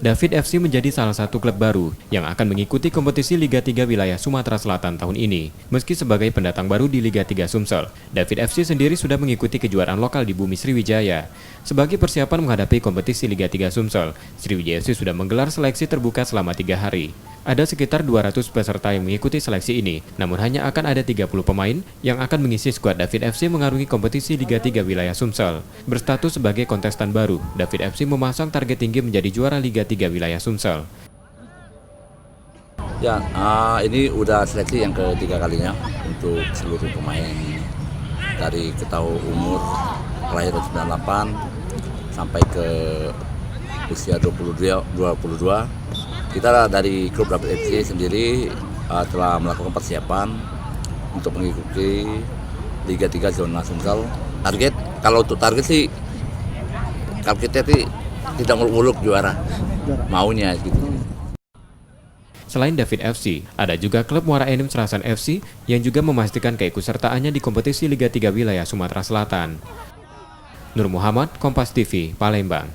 David FC menjadi salah satu klub baru yang akan mengikuti kompetisi Liga 3 wilayah Sumatera Selatan tahun ini. Meski sebagai pendatang baru di Liga 3 Sumsel, David FC sendiri sudah mengikuti kejuaraan lokal di Bumi Sriwijaya. Sebagai persiapan menghadapi kompetisi Liga 3 Sumsel, Sriwijaya FC sudah menggelar seleksi terbuka selama 3 hari. Ada sekitar 200 peserta yang mengikuti seleksi ini, namun hanya akan ada 30 pemain yang akan mengisi skuad David FC mengarungi kompetisi Liga 3 wilayah Sumsel. Berstatus sebagai kontestan baru, David FC memasang target tinggi menjadi juara Liga 3 wilayah Sumsel. Ya, ini udah seleksi yang ketiga kalinya untuk seluruh pemain dari ketahu umur kelahiran 98 sampai ke usia 22. Kita dari klub David FC sendiri telah melakukan persiapan untuk mengikuti Liga 3 zona Sumsel. Kalau untuk target sih, kalau kita tidak muluk-muluk juara, maunya gitu. Selain David FC, ada juga klub Muara Enim Serasan FC yang juga memastikan keikutsertaannya di kompetisi Liga 3 wilayah Sumatera Selatan. Nur Muhammad, Kompas TV, Palembang.